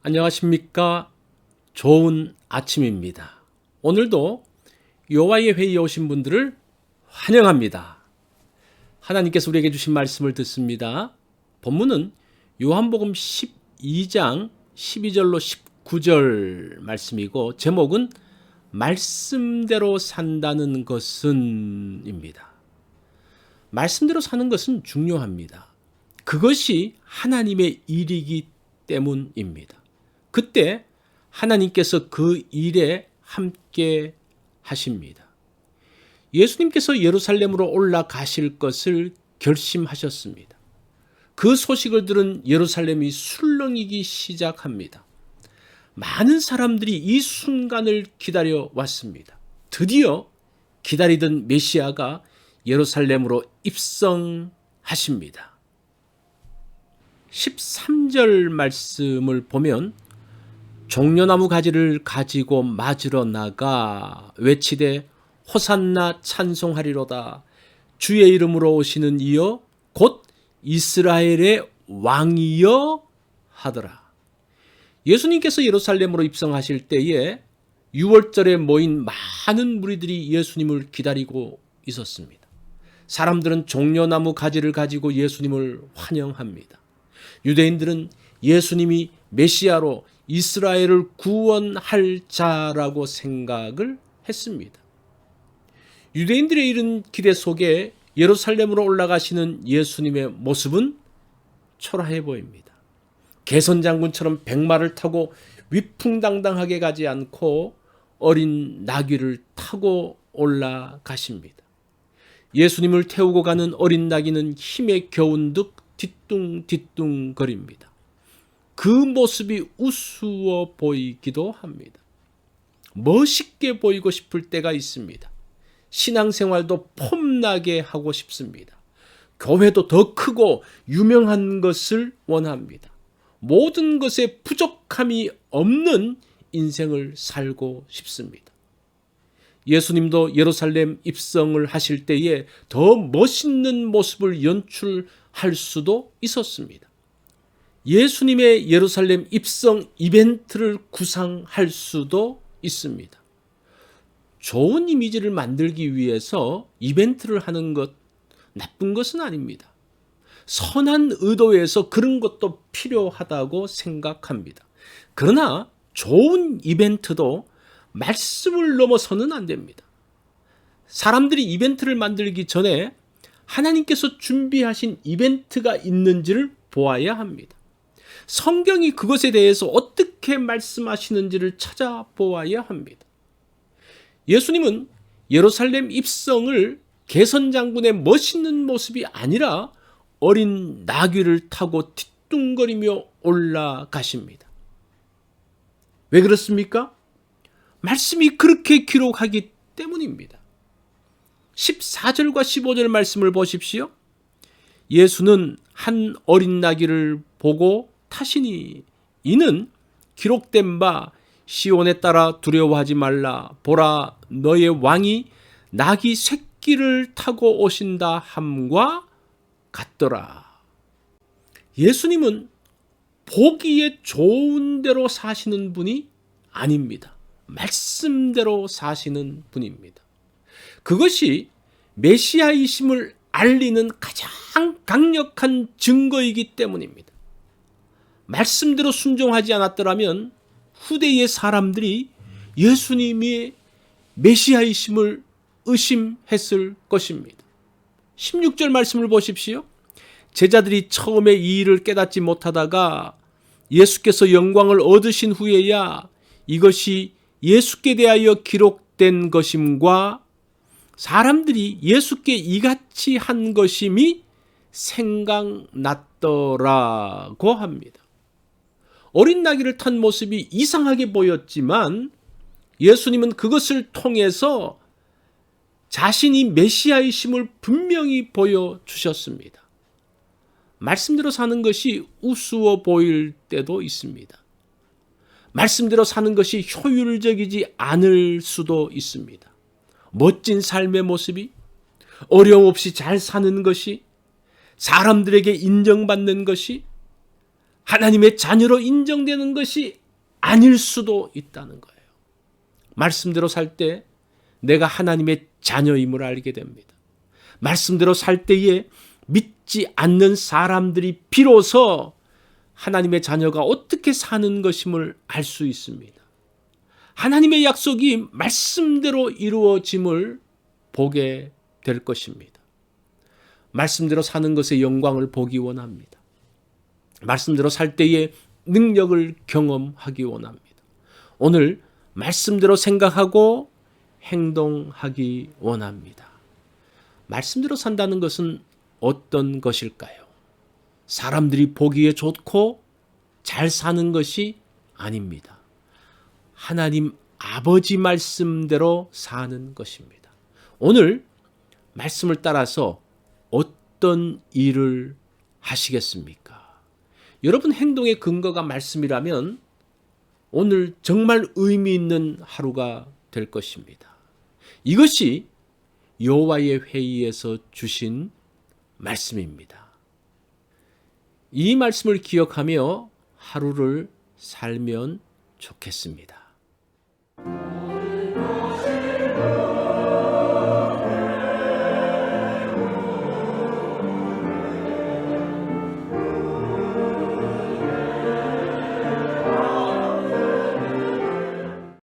안녕하십니까? 좋은 아침입니다. 오늘도 여호와의 회의에 오신 분들을 환영합니다. 하나님께서 우리에게 주신 말씀을 듣습니다. 본문은 요한복음 12장 12절로 19절 말씀이고 제목은 말씀대로 산다는 것은 입니다. 말씀대로 사는 것은 중요합니다. 그것이 하나님의 일이기 때문입니다. 그때 하나님께서 그 일에 함께 하십니다. 예수님께서 예루살렘으로 올라가실 것을 결심하셨습니다. 그 소식을 들은 예루살렘이 술렁이기 시작합니다. 많은 사람들이 이 순간을 기다려 왔습니다. 드디어 기다리던 메시아가 예루살렘으로 입성하십니다. 13절 말씀을 보면 종려나무 가지를 가지고 맞으러 나가 외치되 호산나 찬송하리로다. 주의 이름으로 오시는 이여 곧 이스라엘의 왕이여 하더라. 예수님께서 예루살렘으로 입성하실 때에 유월절에 모인 많은 무리들이 예수님을 기다리고 있었습니다. 사람들은 종려나무 가지를 가지고 예수님을 환영합니다. 유대인들은 예수님이 메시아로 이스라엘을 구원할 자라고 생각을 했습니다. 유대인들의 이른 기대 속에 예루살렘으로 올라가시는 예수님의 모습은 초라해 보입니다. 개선장군처럼 백마를 타고 위풍당당하게 가지 않고 어린 나귀를 타고 올라가십니다. 예수님을 태우고 가는 어린 나귀는 힘에 겨운 듯 뒤뚱뒤뚱 거립니다. 그 모습이 우스워 보이기도 합니다. 멋있게 보이고 싶을 때가 있습니다. 신앙생활도 폼나게 하고 싶습니다. 교회도 더 크고 유명한 것을 원합니다. 모든 것에 부족함이 없는 인생을 살고 싶습니다. 예수님도 예루살렘 입성을 하실 때에 더 멋있는 모습을 연출할 수도 있었습니다. 예수님의 예루살렘 입성 이벤트를 구상할 수도 있습니다. 좋은 이미지를 만들기 위해서 이벤트를 하는 것 나쁜 것은 아닙니다. 선한 의도에서 그런 것도 필요하다고 생각합니다. 그러나 좋은 이벤트도 말씀을 넘어서는 안 됩니다. 사람들이 이벤트를 만들기 전에 하나님께서 준비하신 이벤트가 있는지를 보아야 합니다. 성경이 그것에 대해서 어떻게 말씀하시는지를 찾아보아야 합니다. 예수님은 예루살렘 입성을 개선장군의 멋있는 모습이 아니라 어린 나귀를 타고 뒤뚱거리며 올라가십니다. 왜 그렇습니까? 말씀이 그렇게 기록하기 때문입니다. 14절과 15절 말씀을 보십시오. 예수는 한 어린 나귀를 보고 타시니 이는 기록된 바 시온에 따라 두려워하지 말라. 보라 너의 왕이 나귀 새끼를 타고 오신다 함과 같더라. 예수님은 보기에 좋은 대로 사시는 분이 아닙니다. 말씀대로 사시는 분입니다. 그것이 메시아이심을 알리는 가장 강력한 증거이기 때문입니다. 말씀대로 순종하지 않았더라면 후대의 사람들이 예수님이 메시아이심을 의심했을 것입니다. 16절 말씀을 보십시오. 제자들이 처음에 이 일을 깨닫지 못하다가 예수께서 영광을 얻으신 후에야 이것이 예수께 대하여 기록된 것임과 사람들이 예수께 이같이 한 것임이 생각났더라고 합니다. 어린 나귀를 탄 모습이 이상하게 보였지만 예수님은 그것을 통해서 자신이 메시아이심을 분명히 보여주셨습니다. 말씀대로 사는 것이 우스워 보일 때도 있습니다. 말씀대로 사는 것이 효율적이지 않을 수도 있습니다. 멋진 삶의 모습이 어려움 없이 잘 사는 것이 사람들에게 인정받는 것이 하나님의 자녀로 인정되는 것이 아닐 수도 있다는 거예요. 말씀대로 살 때 내가 하나님의 자녀임을 알게 됩니다. 말씀대로 살 때에 믿지 않는 사람들이 비로소 하나님의 자녀가 어떻게 사는 것임을 알 수 있습니다. 하나님의 약속이 말씀대로 이루어짐을 보게 될 것입니다. 말씀대로 사는 것의 영광을 보기 원합니다. 말씀대로 살 때의 능력을 경험하기 원합니다. 오늘 말씀대로 생각하고 행동하기 원합니다. 말씀대로 산다는 것은 어떤 것일까요? 사람들이 보기에 좋고 잘 사는 것이 아닙니다. 하나님 아버지 말씀대로 사는 것입니다. 오늘 말씀을 따라서 어떤 일을 하시겠습니까? 여러분 행동의 근거가 말씀이라면 오늘 정말 의미 있는 하루가 될 것입니다. 이것이 여호와의 회의에서 주신 말씀입니다. 이 말씀을 기억하며 하루를 살면 좋겠습니다.